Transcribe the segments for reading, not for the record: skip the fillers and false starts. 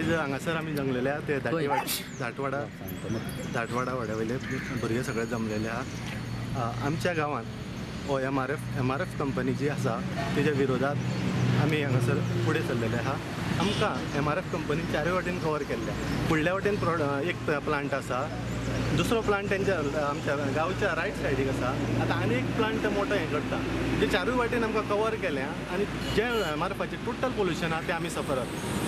आज हांगासर आमी जमलेले आहा ते धाटवाडा वाड्यावयले भुरगे सगळे जमलेले आहा। आमच्या गांवांत हो एम आर एफ कंपनी जी आसा तेच्या विरोधात आमी हांगासर फुडें सरलेले आहा। आमकां एम आर एफ कंपनी चारूय वाटेन कवर केल्ल्या। फुडल्या वाटेन एक प्लांट आसा, दुसरो प्लांट तेंच्या आमच्या गांवच्या रायट सायडीक आसा। आतां आनी एक प्लांट मोठो हें करता, जे चारूय वाटेन आमकां कवर केल्या आनी जे एम आर एफाचें टोटल पोल्युशन आहा तें आमी सफर जाता।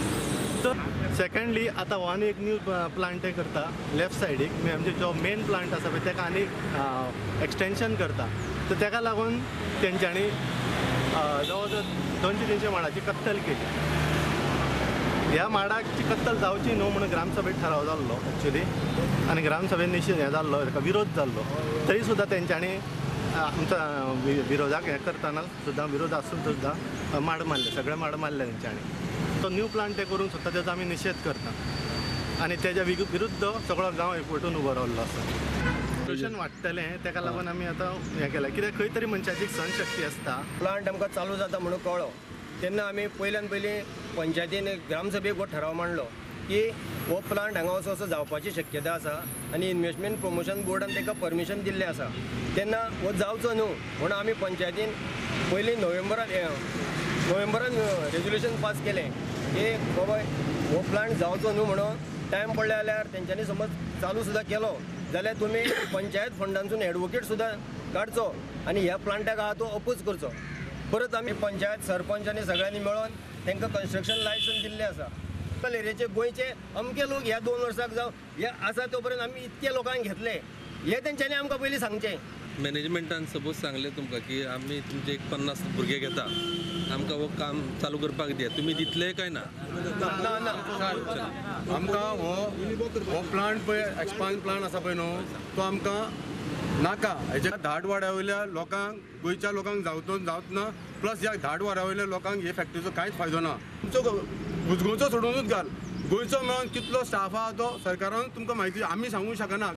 तर सेकंडली आतां हो आनी एक न्यू प्लांट हे करता लेफ्ट सायडीक, म्हणजे जो मेन प्लांट आसा पळय तेका आनी एक्सटेंशन करता। तर तेका लागून तेंच्यांनी जवळ जवळ 200-300 माडाची कत्तल केली। ह्या माडाची कत्तल जावची न्हू म्हणून ग्रामसभेत ठराव जाल्लो एक्चुली, आनी ग्रामसभेत निश्चित हें जाल्लो, ताका विरोध जाल्लो। तरी सुद्दां तेंच्यांनी आमच्या विरोधाक हें करतना सुद्दां विरोध आसून सुद्दां माड मारले, सगळे माड मारले तेंच्यांनी। तो न्यू प्लांट ते करून सुद्दां तेजो आमी निशेध करता आनी तेज्या विरुद्ध सगळो गांव एकवटून उबो रावल्लो आसा। पोल्युशन वाडटलें तेका लागून आमी आतां हें केलें, कित्याक खंय तरी मनशाची सहनशक्ती आसता। प्लांट आमकां चालू जाता म्हणून कळ्ळो तेन्ना आमी पयल्यान पयलीं पंचायतीन ग्रामसभेक हो ठराव मांडलो की हो प्लांट हांगा असो जावपाची शक्यता आसा आनी इन्व्हेस्टमेंट प्रमोशन बोर्डान ताका परमिशन दिल्लें आसा। तेन्ना हो जावचो न्हू म्हणून आमी पंचायतीन पयलीं नोव्हेंबरान रेजोल्युशन पास केलें की बाबा हो प्लांट जावचो न्हू म्हणून टायम पडले जाल्यार तेंच्यांनी समज चालू सुद्दां केलो जाल्यार तुमी पंचायत फंडांसून एडवोकेट सुद्दां काडचो आनी ह्या प्लांटाक आहा तो अपोज करचो। परत आमी पंचायत सरपंच आनी सगळ्यांनी मेळोन तांकां कन्स्ट्रक्शन लायसन्स दिल्लें आसा। लोकल एरियाचे गोंयचे अमके लोक ह्या 2 वर्साक जावं हे आसा तो पर्यंत आमी इतके लोकांक घेतले, हे तेंच्यांनी आमकां पयलीं सांगचें। मॅनेजमेंटान सपोज सांगलें तुमकां की आमी तुमचे एक 50 भुरगे घेता, आमकां हो काम चालू करपाक दिया, तुमी दितले काय ना? आमकां हो प्लांट पळय एक्सपान्ड प्लांट आसा पळय न्हू तो आमकां नाका। हेच्या धाटवाड्या वयल्या लोकांक, गोंयच्या लोकांक जावत ना, प्लस ह्या धाटवाड्या वयल्या लोकांक हे फॅक्टरीचो कांयच फायदो ना। तुमचो उजगांवचो सोडूनच घाल, गोंयचो मेळोन कितलो स्टाफ आहा तो सरकारान तुमकां म्हायती आमी सांगूंक शकना।